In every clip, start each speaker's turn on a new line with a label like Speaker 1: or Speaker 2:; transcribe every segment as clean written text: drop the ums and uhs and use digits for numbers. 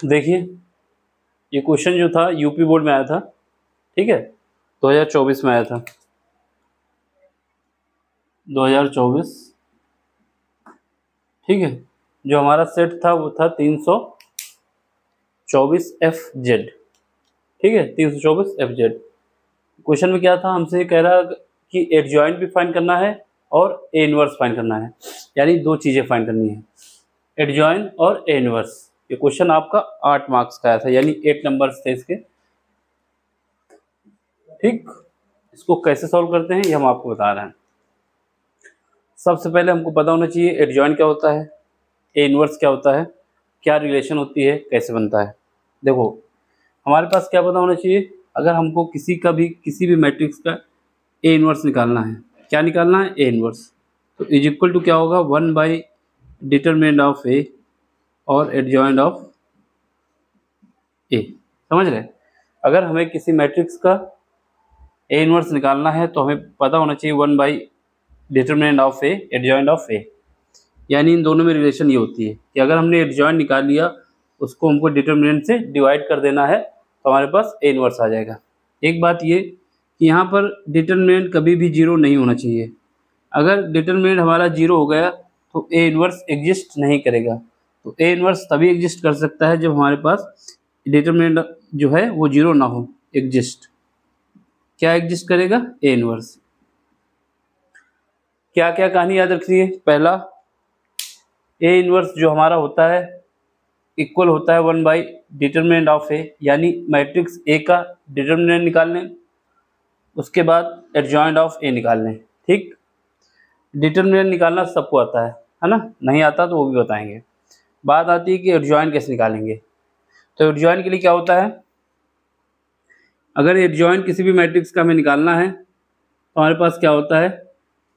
Speaker 1: देखिए ये क्वेश्चन जो था यूपी बोर्ड में आया था, ठीक है, 2024 में आया था, 2024, ठीक है। जो हमारा सेट था वो था 324FZ, ठीक है, 324FZ। क्वेश्चन में क्या था, हमसे कह रहा कि एडजॉइंट भी फाइंड करना है और ए इनवर्स फाइंड करना है, यानी दो चीज़ें फाइंड करनी है, एडजॉइंट और ए इनवर्स। ये क्वेश्चन आपका 8 मार्क्स का आया था, यानी 8 नंबर्स थे इसके, ठीक। इसको कैसे सॉल्व करते हैं ये हम आपको बता रहे हैं। सबसे पहले हमको पता होना चाहिए एडजॉइंट क्या होता है, ए इनवर्स क्या होता है, क्या रिलेशन होती है, कैसे बनता है। देखो हमारे पास क्या पता होना चाहिए, अगर हमको किसी भी मैट्रिक्स का ए इनवर्स निकालना है, क्या निकालना है, ए इनवर्स, तो इज इक्वल टू क्या होगा, 1 / डिटरमिनेंट ऑफ ए और एडजॉइंट ऑफ ए। समझ रहे, अगर हमें किसी मैट्रिक्स का ए इनवर्स निकालना है तो हमें पता होना चाहिए 1 / determinant of A adjoint of A, यानी इन दोनों में रिलेशन ये होती है कि अगर हमने एडजॉइंट निकाल लिया उसको हमको डिटरमिनेंट से डिवाइड कर देना है तो हमारे पास ए इनवर्स आ जाएगा। एक बात ये कि यहाँ पर डिटरमिनेंट कभी भी जीरो नहीं होना चाहिए, अगर डिटरमिनेंट हमारा जीरो हो गया तो ए इनवर्स एग्जिस्ट नहीं करेगा। तो ए इनवर्स तभी एग्जिस्ट कर सकता है जब हमारे पास डिटरमिनेंट जो है वो जीरो ना हो, एग्जिस्ट। क्या एग्जिस्ट करेगा, ए इनवर्स। क्या क्या कहानी याद रखिए, पहला ए इनवर्स जो हमारा होता है इक्वल होता है 1 / डिटरमिनेंट ऑफ ए, यानी मैट्रिक्स ए का डिटरमिनेंट निकाल लें, उसके बाद एडजॉइंट ऑफ ए निकाल लें, ठीक। डिटरमिनेंट निकालना सबको आता है ना, नहीं आता तो वो भी बताएंगे। बात आती है कि एडजॉइंट कैसे निकालेंगे। तो एडजॉइंट के लिए क्या होता है, अगर एडजॉइंट किसी भी मैट्रिक्स का हमें निकालना है तो हमारे पास क्या होता है,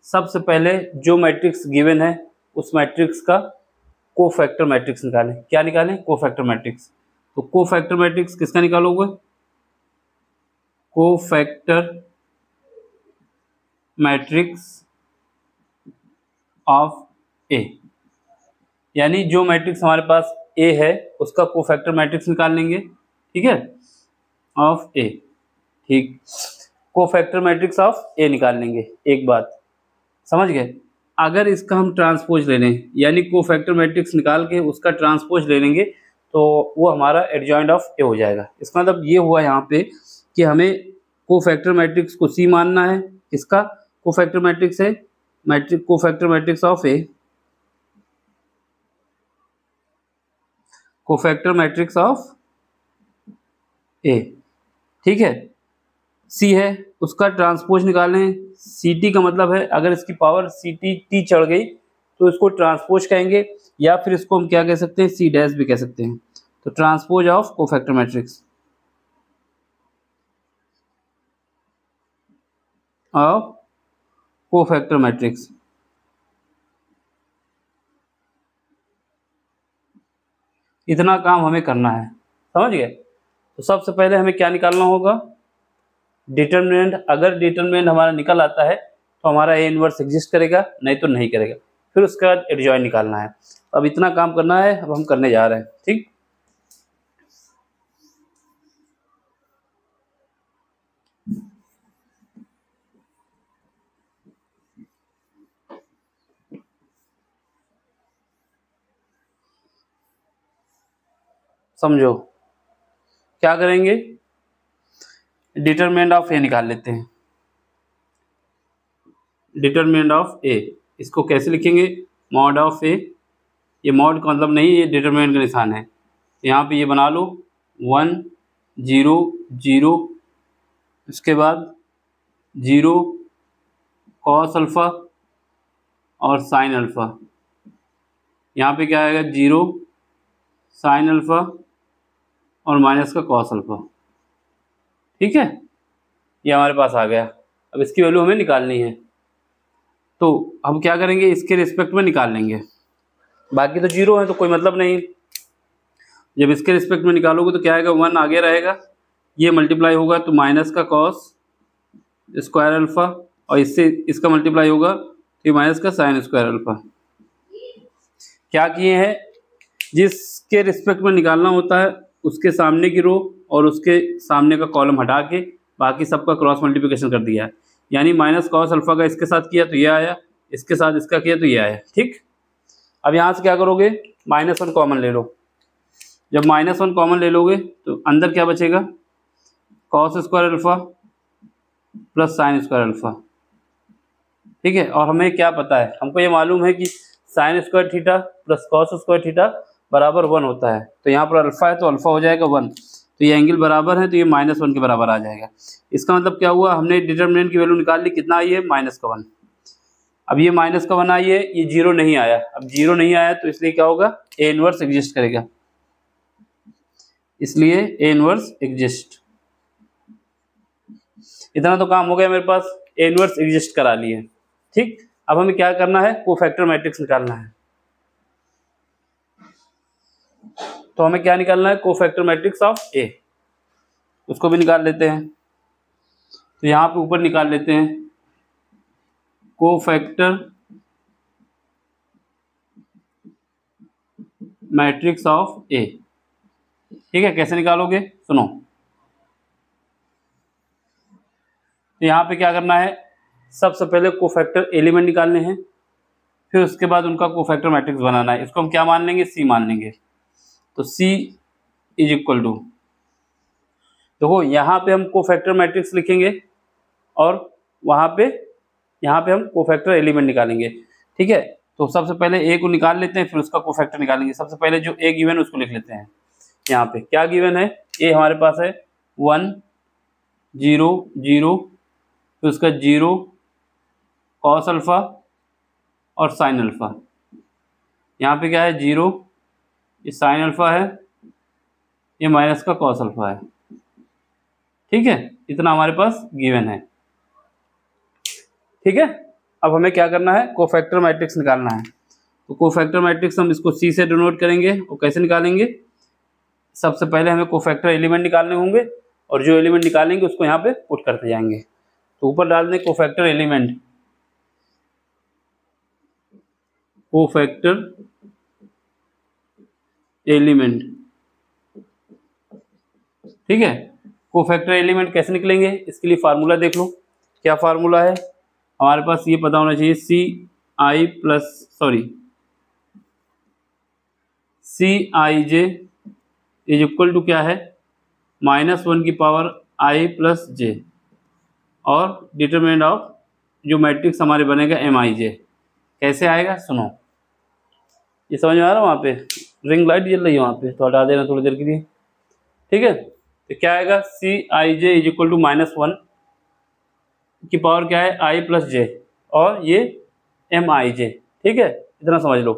Speaker 1: सबसे पहले जो मैट्रिक्स गिवन है उस मैट्रिक्स का कोफैक्टर मैट्रिक्स निकालें। क्या निकालें, कोफैक्टर मैट्रिक्स। तो कोफैक्टर मैट्रिक्स किसका निकालोगे, कोफैक्टर मैट्रिक्स ऑफ ए, यानी जो मैट्रिक्स हमारे पास ए है उसका कोफैक्टर मैट्रिक्स निकाल लेंगे, ठीक है, ऑफ ए, ठीक। कोफैक्टर मैट्रिक्स ऑफ ए निकाल लेंगे। एक बात समझ गए, अगर इसका हम ट्रांसपोज ले लें, यानी कोफैक्टर मैट्रिक्स निकाल के उसका ट्रांसपोज ले लेंगे तो वो हमारा एडजॉइंट ऑफ ए हो जाएगा। इसका मतलब ये हुआ यहाँ पे कि हमें कोफैक्टर मैट्रिक्स को सी मानना है, इसका कोफैक्टर मैट्रिक्स है cofactor matrix of A, cofactor matrix of A, ठीक है। सी है उसका ट्रांसपोज निकालें, सी टी का मतलब है अगर इसकी पावर सी टी चढ़ गई तो इसको ट्रांसपोज कहेंगे, या फिर इसको हम क्या कह सकते हैं, सी डैश भी कह सकते हैं। तो transpose of cofactor matrix of cofactor matrix. इतना काम हमें करना है, समझ गए। तो सबसे पहले हमें क्या निकालना होगा, डिटरमिनेंट। अगर डिटरमिनेंट हमारा निकल आता है तो हमारा ए इनवर्स एग्जिस्ट करेगा, नहीं तो नहीं करेगा। फिर उसके बाद एडजॉइंट निकालना है। अब इतना काम करना है, अब हम करने जा रहे हैं, ठीक। समझो क्या करेंगे, डिटरमिनेंट ऑफ ए निकाल लेते हैं। डिटरमिनेंट ऑफ ए, इसको कैसे लिखेंगे, मॉड ऑफ ए। ये मॉड का मतलब नहीं, ये डिटरमिनेंट का निशान है। यहाँ पे ये बना लो 1 0 0, इसके बाद 0 कॉस अल्फ़ा और साइन अल्फ़ा। यहाँ पे क्या आएगा, 0 साइन अल्फ़ा और माइनस का कॉस अल्फ़ा, ठीक है। ये हमारे पास आ गया। अब इसकी वैल्यू हमें निकालनी है, तो हम क्या करेंगे, इसके रिस्पेक्ट में निकाल लेंगे। बाकी तो 0 है तो कोई मतलब नहीं, जब इसके रिस्पेक्ट में निकालोगे तो क्या आएगा, 1 आगे रहेगा, ये मल्टीप्लाई होगा तो माइनस का कॉस स्क्वायर अल्फ़ा, और इससे इसका मल्टीप्लाई होगा तो ये माइनस का साइन स्क्वायर अल्फ़ा। क्या किए हैं, जिसके रिस्पेक्ट में निकालना होता है उसके सामने की रो और उसके सामने का कॉलम हटा के बाकी सबका क्रॉस मल्टीप्लिकेशन कर दिया है। यानी माइनस कॉस अल्फा का इसके साथ किया तो ये आया, इसके साथ इसका किया तो ये आया। ठीक, अब यहाँ से क्या करोगे, -1 कॉमन ले लो। जब -1 कॉमन ले लोगे तो अंदर क्या बचेगा, cos square alpha plus sine square alpha. ठीक है, और हमें क्या पता है, हमको ये मालूम है कि sine square theta plus cos square theta बराबर 1 होता है। तो यहाँ पर अल्फा है तो अल्फा हो जाएगा 1, तो ये एंगल बराबर है तो ये -1 के बराबर आ जाएगा। इसका मतलब क्या हुआ, हमने डिटर्मिनेंट की वैल्यू निकाल ली, कितना आई है, -1। अब ये -1 आई है, ये 0 नहीं आया। अब 0 नहीं आया तो इसलिए क्या होगा, ए इनवर्स एग्जिस्ट करेगा, इसलिए ए इनवर्स एग्जिस्ट। इतना तो काम हो गया मेरे पास, ए इनवर्स एग्जिस्ट करा लिए। ठीक, अब हमें क्या करना है, कोफैक्टर मैट्रिक्स निकालना है। तो हमें क्या निकालना है, कोफैक्टर मैट्रिक्स ऑफ ए, उसको भी निकाल लेते हैं। तो यहाँ पे ऊपर निकाल लेते हैं कोफैक्टर मैट्रिक्स ऑफ ए। ठीक है, कैसे निकालोगे, सुनो। तो यहाँ पे क्या करना है, सबसे पहले कोफैक्टर एलिमेंट निकालने हैं, फिर उसके बाद उनका कोफैक्टर मैट्रिक्स बनाना है। इसको हम क्या मान लेंगे, सी मान लेंगे। तो C इज इक्वल टू, देखो यहाँ पे हम कोफैक्टर मैट्रिक्स लिखेंगे और यहाँ पे हम कोफैक्टर एलिमेंट निकालेंगे। ठीक है, तो सबसे पहले ए को निकाल लेते हैं, फिर उसका कोफैक्टर निकालेंगे। सबसे पहले जो ए गिवन है उसको लिख लेते हैं। यहाँ पे क्या गिवन है, ए हमारे पास है 1 0 0, फिर उसका 0 कॉस अल्फा और साइन अल्फा। यहाँ पे क्या है, 0, ये साइन अल्फा है, ये माइनस का कॉस अल्फा है। ठीक है, इतना हमारे पास गिवन है। ठीक है, अब हमें क्या करना है, कोफैक्टर मैट्रिक्स निकालना है। तो कोफैक्टर मैट्रिक्स हम इसको सी से डिनोट करेंगे। और कैसे निकालेंगे, सबसे पहले हमें कोफैक्टर एलिमेंट निकालने होंगे और जो एलिमेंट निकालेंगे उसको यहाँ पे पुट करते जाएंगे। तो ऊपर डाल दें कोफैक्टर एलिमेंट, कोफैक्टर एलिमेंट। ठीक है, कोफैक्टर एलिमेंट कैसे निकलेंगे, इसके लिए फार्मूला देख लो। क्या फार्मूला है हमारे पास, ये पता होना चाहिए, Cij इज इक्वल टू क्या है, -1 की पावर i प्लस j, और डिटरमिनेंट ऑफ जो मैट्रिक्स हमारे बनेगा Mij। कैसे आएगा, सुनो। ये समझ में आ रहा है, वहाँ पे रिंग लाइट जल रही है वहाँ पे, तो हटा देना थोड़ी देर के लिए। ठीक है, तो क्या आएगा, Cij इज इक्वल टू -1 की पावर क्या है, i प्लस j, और ये Mij। ठीक है, इतना समझ लो,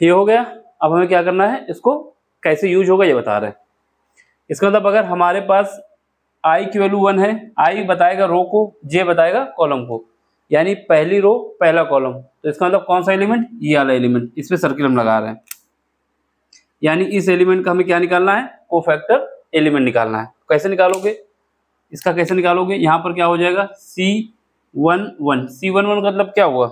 Speaker 1: ये हो गया। अब हमें क्या करना है, इसको कैसे यूज होगा ये बता रहे हैं। इसका मतलब अगर हमारे पास i की वैल्यू 1 है, i बताएगा रो को, j बताएगा कॉलम को, यानी पहली रो पहला कॉलम। तो इसका मतलब कौन सा एलिमेंट, ये वाला एलिमेंट, इस पे सर्किल हम लगा रहे हैं। यानी इस एलिमेंट का हमें क्या निकालना है, कोफैक्टर एलिमेंट निकालना है। कैसे निकालोगे, इसका कैसे निकालोगे, यहाँ पर क्या हो जाएगा, C11। C11 का मतलब क्या हुआ,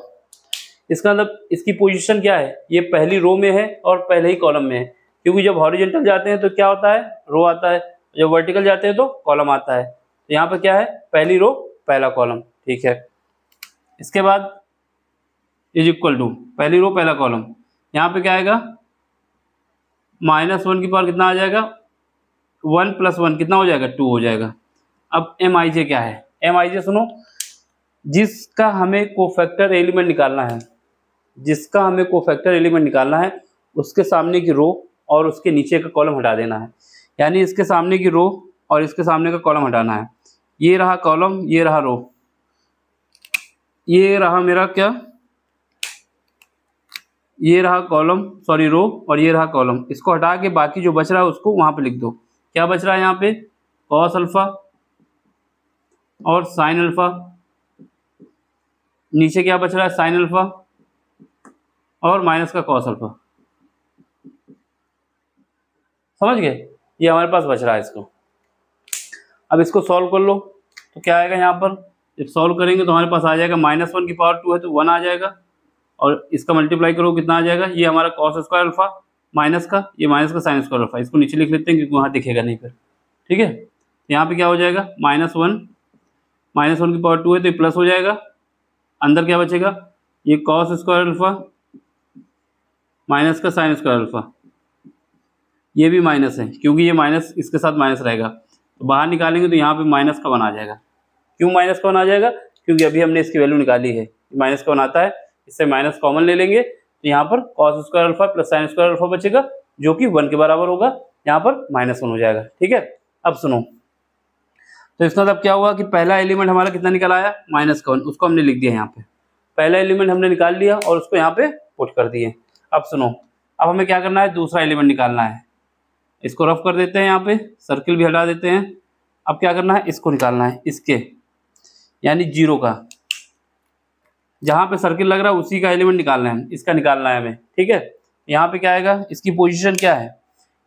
Speaker 1: इसका मतलब इसकी पोजीशन क्या है, ये पहली रो में है और पहले ही कॉलम में है। क्योंकि जब हॉरिजॉन्टल जाते हैं तो क्या होता है, रो आता है, जब वर्टिकल जाते हैं तो कॉलम आता है। तो यहाँ पर क्या है, पहली रो पहला कॉलम। ठीक है, इसके बाद इज इक्वल टू पहली रो पहला कॉलम, यहाँ पे क्या आएगा, -1 की पावर कितना आ जाएगा, 1 + 1 कितना हो जाएगा, 2 हो जाएगा। अब Mij क्या है, Mij सुनो, जिसका हमें कोफैक्टर एलिमेंट निकालना है, जिसका हमें कोफैक्टर एलिमेंट निकालना है, उसके सामने की रो और उसके नीचे का कॉलम हटा देना है। यानी इसके सामने की रो और इसके सामने का कॉलम हटाना है। ये रहा कॉलम, ये रहा रो, ये रहा मेरा क्या, ये रहा कॉलम, सॉरी रो, और ये रहा कॉलम। इसको हटा के बाकी जो बच रहा है उसको वहाँ पे लिख दो। क्या बच रहा है यहाँ पे, कॉस अल्फा और साइन अल्फा, नीचे क्या बच रहा है, साइन अल्फा और माइनस का कॉस अल्फा। समझ गए, ये हमारे पास बच रहा है इसको। अब इसको सॉल्व कर लो, तो क्या आएगा यहाँ पर, जब सॉल्व करेंगे तो हमारे पास आ जाएगा, -1 की पावर 2 है तो 1 आ जाएगा, और इसका मल्टीप्लाई करो कितना आ जाएगा, ये हमारा कॉस स्क्वायर अल्फा माइनस का, ये माइनस का साइन स्क्वायर अल्फा, इसको नीचे लिख लेते हैं क्योंकि वहाँ दिखेगा नहीं फिर, ठीक है। यहाँ पे क्या हो जाएगा -1, -1 की पावर 2 है तो ये प्लस हो जाएगा, अंदर क्या बचेगा, ये कॉस स्क्वायर अल्फा माइनस का साइन स्क्वायर अल्फा, ये भी माइनस है क्योंकि ये माइनस इसके साथ माइनस रहेगा, तो बाहर निकालेंगे तो यहाँ पे माइनस का बना आ जाएगा। क्यों माइनस का बना आ जाएगा, क्योंकि अभी हमने इसकी वैल्यू निकाली है, माइनस का बनाता है, इससे माइनस कॉमन ले लेंगे तो यहाँ पर cos square alpha plus sine square alpha बचेगा जो कि 1 के बराबर होगा, यहाँ पर -1 हो जाएगा, ठीक है। अब सुनो, तो इसका मतलब क्या हुआ कि पहला एलिमेंट हमारा कितना निकल आया -1, उसको हमने लिख दिया यहाँ पे, पहला एलिमेंट हमने निकाल लिया और उसको यहाँ पे पुट कर दिए। अब सुनो, अब हमें क्या करना है, दूसरा एलिमेंट निकालना है, इसको रफ कर देते हैं, यहाँ पे सर्किल भी हटा देते हैं। अब क्या करना है, इसको निकालना है, इसके यानी 0 का, जहाँ पे सर्किल लग रहा है उसी का एलिमेंट निकालना है, इसका निकालना है हमें, ठीक है। यहाँ पे क्या आएगा, इसकी पोजीशन क्या है,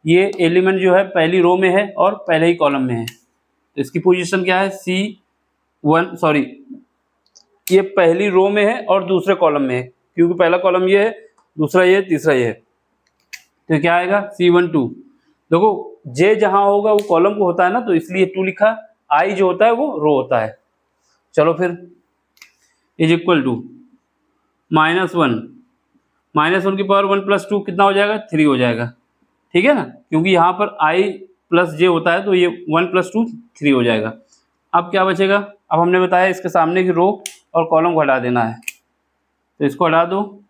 Speaker 1: ये एलिमेंट जो है पहली रो में है और पहले ही कॉलम में है, तो इसकी पोजीशन क्या है C1, सॉरी ये पहली रो में है और दूसरे कॉलम में है, क्योंकि पहला कॉलम ये है, दूसरा ये, तीसरा ये है, तो क्या आएगा C12। देखो J जहाँ होगा वो कॉलम को होता है ना, तो इसलिए 2 लिखा, I जो होता है वो रो होता है। चलो फिर इज इक्वल टू -1 की पावर 1 + 2 कितना हो जाएगा, 3 हो जाएगा, ठीक है ना, क्योंकि यहाँ पर I + J होता है तो ये 1 + 2 3 हो जाएगा। अब क्या बचेगा, अब हमने बताया इसके सामने की रो और कॉलम को हटा देना है, तो इसको हटा दो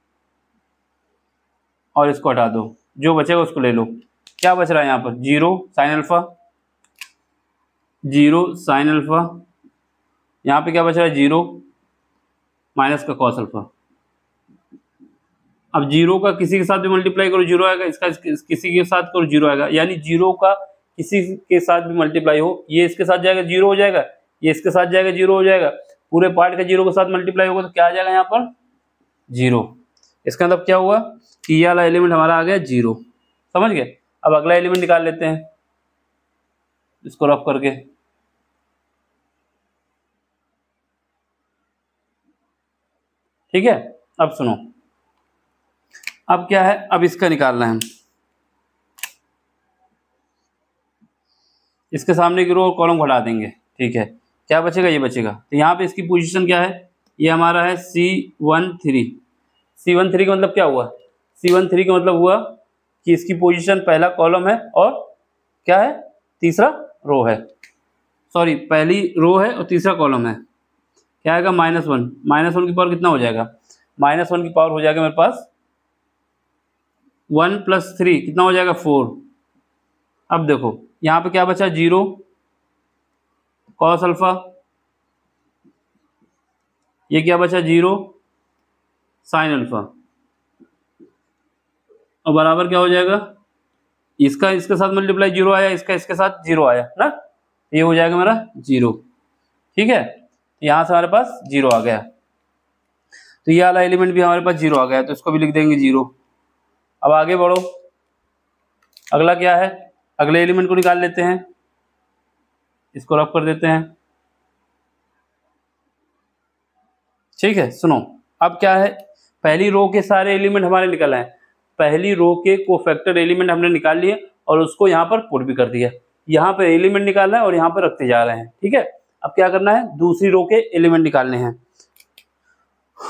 Speaker 1: और इसको हटा दो, जो बचेगा उसको ले लो। क्या बच रहा है यहाँ पर, 0 sin अल्फा, 0 sin अल्फा, यहाँ पे क्या बच रहा है 0 माइनस का कॉस अल्फा। अब 0 का किसी के साथ भी मल्टीप्लाई करो 0 आएगा, इसका किसी के साथ करो 0 आएगा, यानी 0 का किसी के साथ भी मल्टीप्लाई हो, ये इसके साथ जाएगा 0 हो जाएगा, ये इसके साथ जाएगा 0 हो जाएगा, पूरे पार्ट का 0 के साथ मल्टीप्लाई होगा तो क्या आ जाएगा यहाँ पर 0। इसका मतलब क्या हुआ कि ये वाला एलिमेंट हमारा आ गया 0, समझ गए। अब अगला एलिमेंट निकाल लेते हैं, इसको रफ करके, ठीक है। अब सुनो, अब क्या है, अब इसका निकालना है, इसके सामने की रो और कॉलम को हटा देंगे, ठीक है। क्या बचेगा, ये बचेगा, तो यहाँ पे इसकी पोजीशन क्या है, ये हमारा है C13। C13 का मतलब क्या हुआ, C13 का मतलब हुआ कि इसकी पोजीशन पहला कॉलम है और क्या है, तीसरा रो है, सॉरी पहली रो है और तीसरा कॉलम है। क्या आएगा -1 की पावर कितना हो जाएगा, -1 की पावर हो जाएगा मेरे पास 1 + 3 कितना हो जाएगा 4। अब देखो यहाँ पे क्या बचा, 0 कॉस अल्फा, ये क्या बचा 0 साइन अल्फा, और बराबर क्या हो जाएगा, इसका इसके साथ मल्टीप्लाई 0 आया, इसका इसके साथ 0 आया ना, ये हो जाएगा मेरा 0, ठीक है। यहाँ से हमारे पास 0 आ गया, तो ये वाला एलिमेंट भी हमारे पास 0 आ गया, तो इसको भी लिख देंगे 0। अब आगे बढ़ो, अगला क्या है, अगले एलिमेंट को निकाल लेते हैं, इसको रफ कर देते हैं, ठीक है। सुनो, अब क्या है, पहली रो के सारे एलिमेंट हमारे निकल आए, पहली रो के कोफैक्टर एलिमेंट हमने निकाल लिए और उसको यहाँ पर पुट भी कर दिया, यहाँ पे एलिमेंट निकालना है और यहाँ पर रखते जा रहे हैं, ठीक है। अब क्या करना है, दूसरी रो के एलिमेंट निकालने हैं,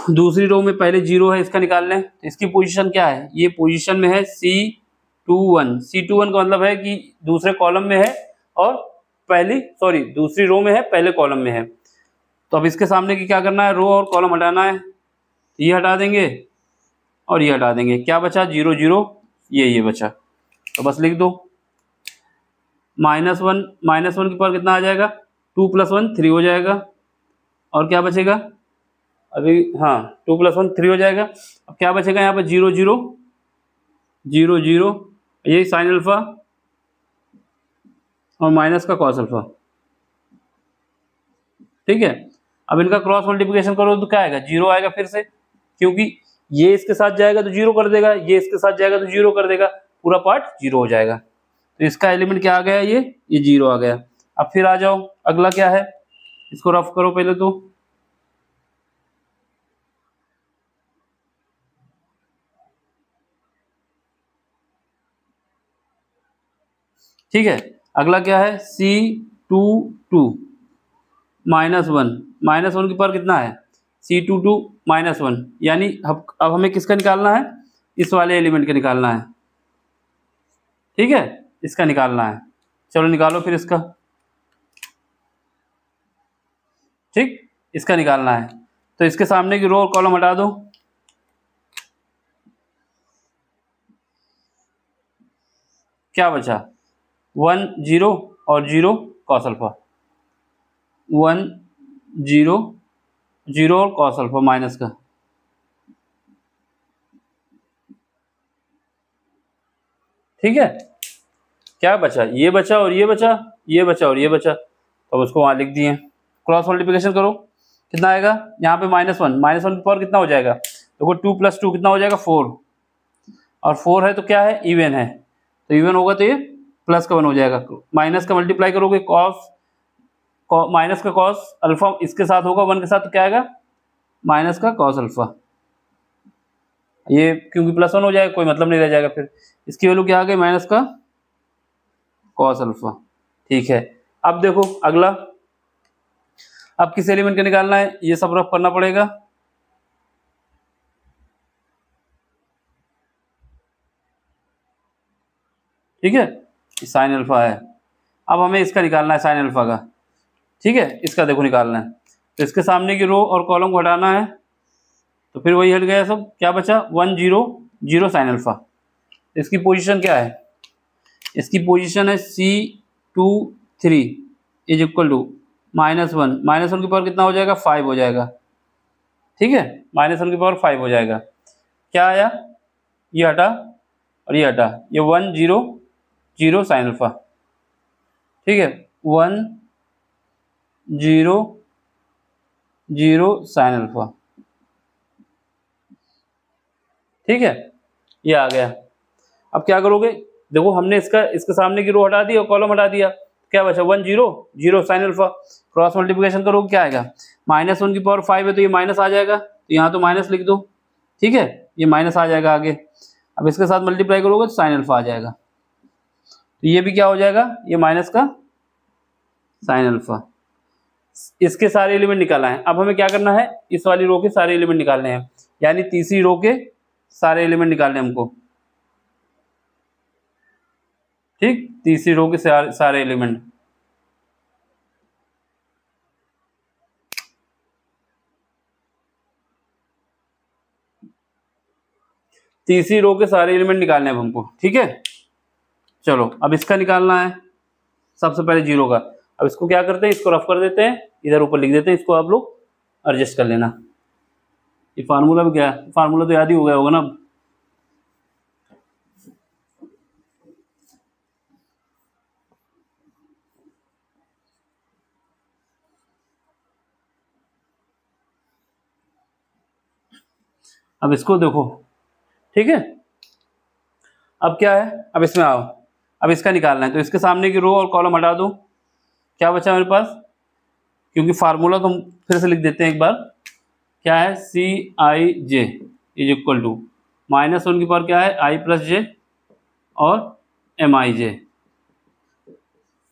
Speaker 1: दूसरी रो में पहले 0 है, इसका निकाल लें, तो इसकी पोजीशन क्या है, ये पोजीशन में है C21 का मतलब है कि दूसरे कॉलम में है और दूसरी रो में है, पहले कॉलम में है। तो अब इसके सामने की क्या करना है, रो और कॉलम हटाना है, ये हटा देंगे और ये हटा देंगे, क्या बचा 0 0, ये बचा, तो बस लिख दो -1 की पावर कितना आ जाएगा, 2 + 1 3 हो जाएगा, और क्या बचेगा अभी, हाँ 2 + 1 3 हो जाएगा। अब क्या बचेगा यहाँ पर 0 0 0 0, यही साइन अल्फा और माइनस का कॉस अल्फा, ठीक है। अब इनका क्रॉस मल्टीप्लिकेशन करो तो क्या आएगा, 0 आएगा फिर से, क्योंकि ये इसके साथ जाएगा तो 0 कर देगा, ये इसके साथ जाएगा तो 0 कर देगा, पूरा पार्ट 0 हो जाएगा। तो इसका एलिमेंट क्या आ गया, ये 0 आ गया। अब फिर आ जाओ, अगला क्या है, इसको रफ करो पहले तो, ठीक है, अगला क्या है C22 -1, -1 की पावर कितना है C22 -1, यानी अब हमें किसका निकालना है, इस वाले एलिमेंट का निकालना है। ठीक है, इसका निकालना है, चलो निकालो फिर इसका। ठीक, इसका निकालना है, तो इसके सामने की रो और कॉलम हटा दो। क्या बचा 1 0 और 0 कॉस अल्फा, 1 0 0 और कॉस अल्फा माइनस का। ठीक है, क्या बचा, ये बचा और ये बचा, ये बचा और ये बचा, तो उसको वहां लिख दिए। क्रॉस मल्टीप्लिकेशन करो, कितना आएगा यहाँ पे -1, -1 की पावर कितना हो जाएगा, देखो 2 + 2 कितना हो जाएगा 4, और 4 है तो क्या है इवन है, तो इवन होगा तो ये प्लस का 1 हो जाएगा। माइनस का मल्टीप्लाई करोगे कॉस, माइनस का कॉस अल्फा इसके साथ होगा 1 के साथ, तो क्या आएगा माइनस का कॉस अल्फा। ये क्योंकि +1 हो जाएगा कोई मतलब नहीं रह जाएगा, फिर इसकी वैल्यू क्या आ गई माइनस का कॉस अल्फा। ठीक है, अब देखो अगला, अब किस एलिमेंट का निकालना है, ये सब रफ करना पड़ेगा। ठीक है, साइन अल्फा है, अब हमें इसका निकालना है साइन अल्फा का। ठीक है, इसका देखो निकालना है, तो इसके सामने की रो और कॉलम को हटाना है, तो फिर वही हट गया सब, क्या बचा 1 0 0 साइन अल्फा। इसकी पोजीशन क्या है, इसकी पोजीशन है C23 इज इक्वल टू -1, -1 की पावर कितना हो जाएगा 5 हो जाएगा। ठीक है, -1 की पावर 5 हो जाएगा, क्या आया ये हटा और ये हटा, ये 1 0 0 साइन अल्फा। ठीक है, 1 0 0 साइन अल्फा। ठीक है, ये आ गया। अब क्या करोगे, देखो हमने इसके सामने की रो हटा दी और कॉलम हटा दिया, क्या बचा 1 0 0 साइन अल्फा। क्रॉस मल्टीप्लिकेशन करोगे क्या आएगा, -1 की पावर 5 है तो ये माइनस आ जाएगा, तो यहाँ तो माइनस लिख दो। ठीक है, ये माइनस आ जाएगा आगे, अब इसके साथ मल्टीप्लाई करोगे तो साइन अल्फा आ जाएगा, तो ये भी क्या हो जाएगा, ये माइनस का साइन अल्फा। इसके सारे एलिमेंट निकालना है। अब हमें क्या करना है, इस वाली रो के सारे एलिमेंट निकालने हैं, यानी तीसरी रो के सारे एलिमेंट निकालने हैं हमको। ठीक, तीसरी रो के सारे एलिमेंट, तीसरी रो के सारे एलिमेंट निकालने हैं हमको। ठीक है, चलो अब इसका निकालना है, सबसे पहले 0 का। अब इसको क्या करते हैं, इसको रफ कर देते हैं, इधर ऊपर लिख देते हैं, इसको आप लोग एडजस्ट कर लेना। ये फार्मूला भी क्या है, फार्मूला तो याद ही हो गया होगा ना। अब इसको देखो, ठीक है, अब क्या है, अब इसमें आओ, अब इसका निकालना है, तो इसके सामने की रो और कॉलम हटा दो। क्या बचा मेरे पास, क्योंकि फार्मूला तो हम फिर से लिख देते हैं एक बार, क्या है CIJ इज इक्वल टू -1 की पावर क्या है I + J और MIJ।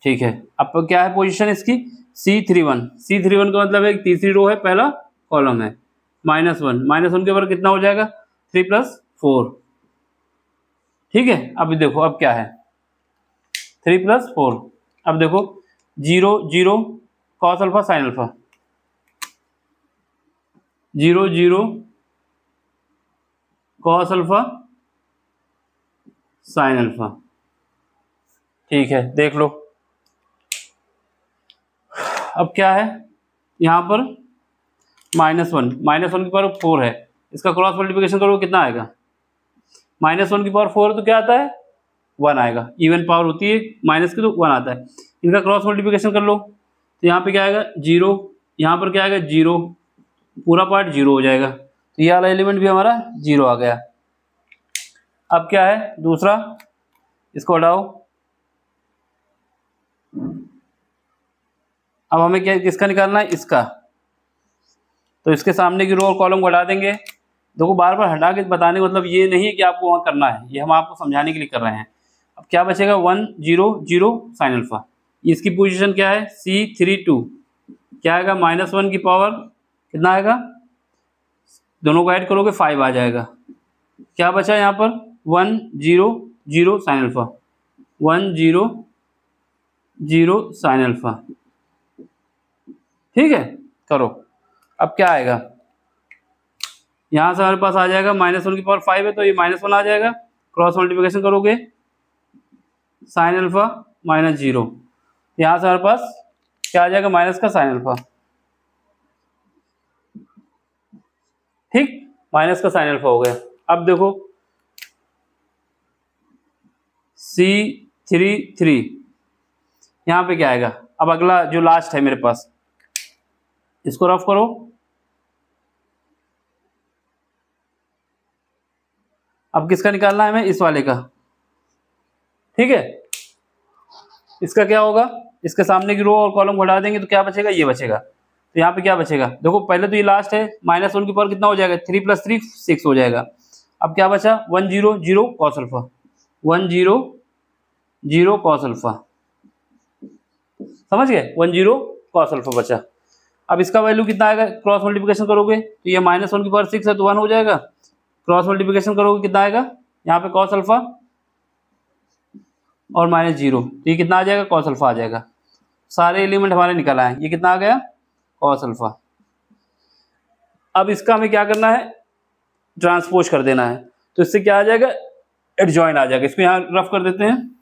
Speaker 1: ठीक है, अब क्या है पोजीशन इसकी C31, C31 का मतलब है तीसरी रो है, पहला कॉलम है, -1 के ऊपर कितना हो जाएगा 3 + 4। ठीक है, अब देखो अब क्या है 3 + 4, अब देखो 0 0 cos alpha sine alpha, 0 0 cos alpha sine alpha. ठीक है, देख लो अब क्या है, यहाँ पर -1 की पावर 4 है, इसका क्रॉस मल्टीप्लिकेशन करो कितना आएगा, -1 की पावर 4 तो क्या आता है 1 आएगा, इवन पावर होती है माइनस की तो 1 आता है। इनका क्रॉस मल्टीप्लिकेशन कर लो, तो यहाँ पे क्या आएगा 0, यहाँ पर क्या आएगा 0, पूरा पार्ट 0 हो जाएगा, तो ये वाला एलिमेंट भी हमारा 0 आ गया। अब क्या है दूसरा, इसको हटाओ, अब हमें क्या किसका निकालना है, इसका, तो इसके सामने की रो और कॉलम को हटा देंगे। देखो बार बार हटा के बताने का मतलब ये नहीं है कि आपको वहाँ करना है, ये हम आपको समझाने के लिए कर रहे हैं। अब क्या बचेगा 1 0 0 साइन अल्फा। इसकी पोजीशन क्या है C32, क्या आएगा -1 की पावर कितना आएगा, दोनों को ऐड करोगे 5 आ जाएगा। क्या बचा यहाँ पर 1 0 0 साइन अल्फा, 1 0 0 साइन अल्फा। ठीक है, करो। अब क्या आएगा, यहाँ से हमारे पास आ जाएगा -1 की पावर 5 है तो ये -1 आ जाएगा, क्रॉस मल्टीप्लिकेशन करोगे साइन अल्फा -0, यहाँ से हमारे पास क्या आ जाएगा माइनस का साइन अल्फा। ठीक, माइनस का साइन अल्फा हो गया। अब देखो C33 यहाँ पे क्या आएगा, अब अगला जो लास्ट है मेरे पास इसको रफ करो। अब किसका निकालना है हमें, इस वाले का। ठीक है, इसका क्या होगा, इसके सामने की रो और कॉलम हटा देंगे तो क्या बचेगा, ये बचेगा। तो यहाँ पे क्या बचेगा, देखो पहले तो ये लास्ट है, -1 की पावर कितना हो जाएगा 3 + 3 6 हो जाएगा। अब क्या बचा 1 0 0 कॉस अल्फा, 1 0 0 कॉस अल्फा, समझ गए, 1 0 कॉस अल्फा बचा। अब इसका वैल्यू कितना आएगा, क्रॉस मल्टीप्लिकेशन करोगे तो ये -1 की पावर 6 है तो 1 हो जाएगा, क्रॉस मल्टीप्लिकेशन करोगे कितना आएगा, यहाँ पे कॉस अल्फा और -0 तो ये कितना आ जाएगा, कॉस अल्फा आ जाएगा। सारे एलिमेंट हमारे निकल आए, ये कितना आ गया, कॉस अल्फा। अब इसका हमें क्या करना है, ट्रांसपोज कर देना है, तो इससे क्या आ जाएगा, एडजॉइन आ जाएगा। इसको यहाँ रफ कर देते हैं।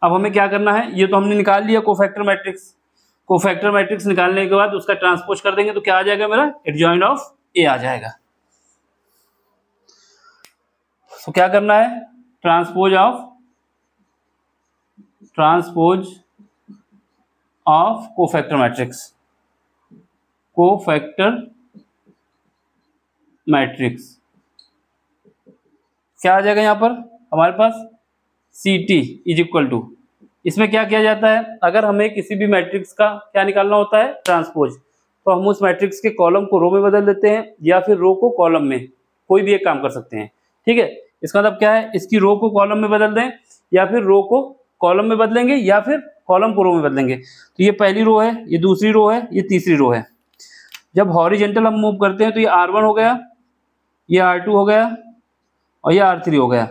Speaker 1: अब हमें क्या करना है, ये तो हमने निकाल लिया कोफैक्टर मैट्रिक्स, कोफैक्टर मैट्रिक्स निकालने के बाद उसका ट्रांसपोज कर देंगे तो क्या आ जाएगा मेरा, एडजॉइन ऑफ ए आ जाएगा। तो क्या करना है, transpose of cofactor matrix, cofactor matrix क्या आ जाएगा यहाँ पर हमारे पास, CT = इसमें क्या किया जाता है, अगर हमें किसी भी मैट्रिक्स का क्या निकालना होता है, ट्रांसपोज, तो हम उस मैट्रिक्स के कॉलम को रो में बदल देते हैं या फिर रो को कॉलम में, कोई भी एक काम कर सकते हैं। ठीक है, इसका मतलब क्या है, इसकी रो को कॉलम में बदल दें या फिर रो को कॉलम में बदलेंगे या फिर कॉलम को रो में बदलेंगे। तो ये पहली रो है, ये दूसरी रो है, ये तीसरी रो है। जब हॉरिजेंटल हम मूव करते हैं तो ये R1 हो गया, ये R2 हो गया और ये R3 हो गया,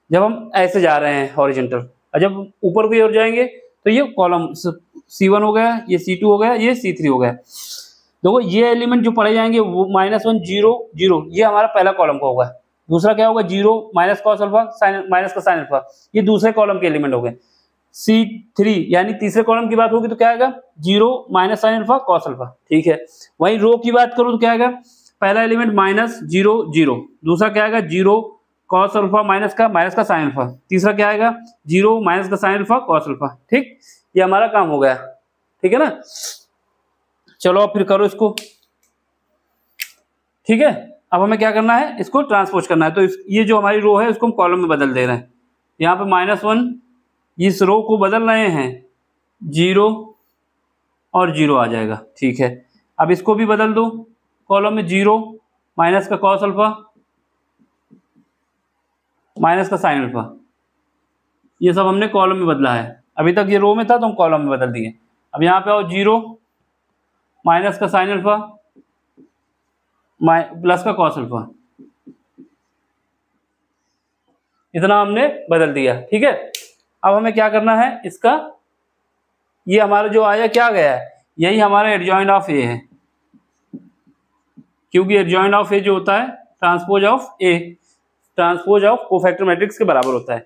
Speaker 1: जब हम ऐसे जा रहे हैं हॉरिजेंटल। और जब ऊपर की ओर जाएंगे तो ये कॉलम C1 हो गया, ये C2 हो गया, ये C3 हो गया। देखो ये एलिमेंट जो पढ़े जाएंगे वो -1 0 0 ये हमारा पहला कॉलम का होगा, दूसरा क्या होगा 0 माइनस कॉस अल्फा माइनस का साइन अल्फा, ये दूसरे कॉलम के एलिमेंट हो गए। C3 यानी तीसरे कॉलम की बात होगी तो क्या आएगा 0 minus sine alpha cos alpha. ठीक है, वहीं रो की बात करूँ तो क्या आएगा, पहला एलिमेंट -0 0, दूसरा क्या आएगा 0 कॉस अल्फा माइनस का साइन अल्फा, तीसरा क्या आएगा 0 माइनस का साइन अल्फा कॉस अल्फा। ठीक, ये हमारा काम हो गया। ठीक है ना, चलो अब फिर करो इसको। ठीक है, अब हमें क्या करना है, इसको ट्रांसपोज करना है। तो ये जो हमारी रो है उसको हम कॉलम में बदल दे रहे हैं। यहाँ पे -1 इस रो को बदल रहे हैं, 0 और 0 आ जाएगा। ठीक है, अब इसको भी बदल दो कॉलम में, 0 माइनस का कॉस अल्फा माइनस का साइन अल्फा, ये सब हमने कॉलम में बदला है। अभी तक ये रो में था तो हम कॉलम में बदल दिए। अब यहाँ पे आओ 0 माइनस का साइन अल्फा प्लस का कॉस अल्फा, इतना हमने बदल दिया। ठीक है, अब हमें क्या करना है, इसका ये हमारा जो आया क्या गया है, यही हमारा एडजॉइंट ऑफ ए है, क्योंकि एडजॉइंट ऑफ ए जो होता है transpose of A, transpose of cofactor matrix के बराबर होता है।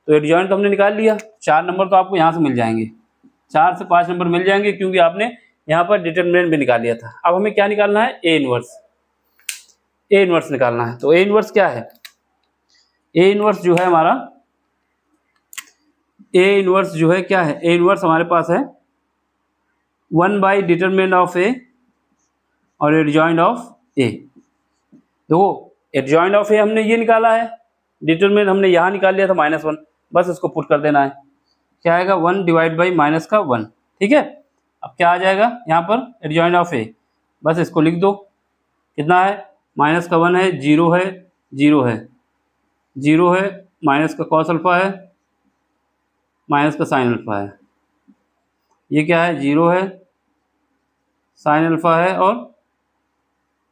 Speaker 1: तो एडजॉइंट तो हमने निकाल लिया, 4 नंबर तो आपको यहाँ से मिल जाएंगे, 4 से 5 नंबर मिल जाएंगे, क्योंकि आपने यहाँ पर डिटरमिनेंट भी निकाल लिया था। अब हमें क्या निकालना है, ए इनवर्स, ए इनवर्स निकालना है। तो ए इनवर्स क्या है, ए इनवर्स जो है हमारा, ए इनवर्स जो है क्या है, ए इनवर्स हमारे पास है 1 डिटरमिनेंट ऑफ ए और एडजॉइंट ऑफ ए। देखो एडजॉइंट ऑफ ए हमने ये निकाला है, डिटरमिनेंट हमने यहाँ निकाल लिया था -1, बस इसको पुट कर देना है, क्या आएगा 1 डिवाइड बाई -1। ठीक है, अब क्या आ जाएगा यहाँ पर एडजॉइंट ऑफ ए, बस इसको लिख दो, कितना है -1 है, 0 है 0 है 0 है माइनस का कॉस अल्फा है, माइनस का साइन अल्फा है। ये क्या है, 0 है, साइन अल्फा है और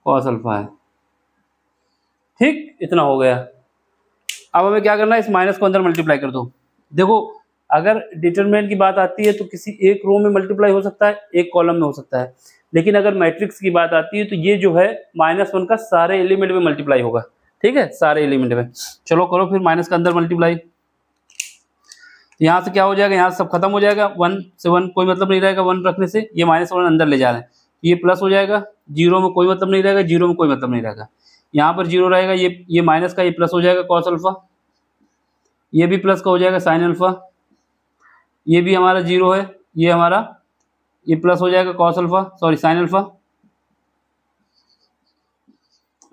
Speaker 1: कॉस अल्फा है। ठीक, इतना हो गया। अब हमें क्या करना है, इस माइनस को अंदर मल्टीप्लाई कर दो। देखो अगर डिटरमिनेंट की बात आती है तो किसी एक रो में मल्टीप्लाई हो सकता है, एक कॉलम में हो सकता है, लेकिन अगर मैट्रिक्स की बात आती है तो ये जो है -1 का सारे एलिमेंट में मल्टीप्लाई होगा। ठीक है, सारे एलिमेंट में। चलो करो फिर माइनस का अंदर मल्टीप्लाई। यहाँ से क्या हो जाएगा, यहाँ से सब खत्म हो जाएगा, 1 से 1 कोई मतलब नहीं रहेगा 1 रखने से, ये -1 अंदर ले जा रहे हैं, ये प्लस हो जाएगा, 0 में कोई मतलब नहीं रहेगा, 0 में कोई मतलब नहीं रहेगा, यहाँ पर 0 रहेगा, ये माइनस का ये प्लस हो जाएगा कॉस अल्फा, ये भी प्लस का हो जाएगा साइन अल्फा, ये भी हमारा 0 है, ये हमारा ये प्लस हो जाएगा cos alpha, sorry sine alpha,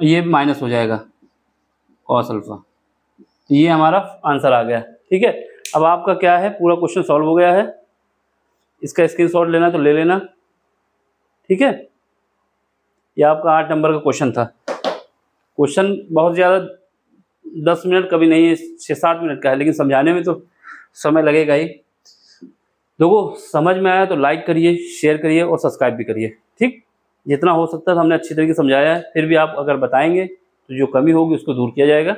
Speaker 1: ये माइनस हो जाएगा कॉस अल्फा। ये हमारा आंसर आ गया। ठीक है, अब आपका क्या है, पूरा क्वेश्चन सॉल्व हो गया है। इसका स्क्रीनशॉट लेना तो ले लेना। ठीक है, ये आपका 8 नंबर का क्वेश्चन था। क्वेश्चन बहुत ज़्यादा 10 मिनट कभी नहीं है, 6-7 मिनट का है, लेकिन समझाने में तो समय लगेगा ही। देखो समझ में आया तो लाइक करिए, शेयर करिए और सब्सक्राइब भी करिए। ठीक, जितना हो सकता है हमने अच्छी तरीके से समझाया है, फिर भी आप अगर बताएंगे तो जो कमी होगी उसको दूर किया जाएगा।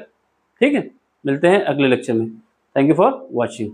Speaker 1: ठीक है, मिलते हैं अगले लेक्चर में। Thank you for watching.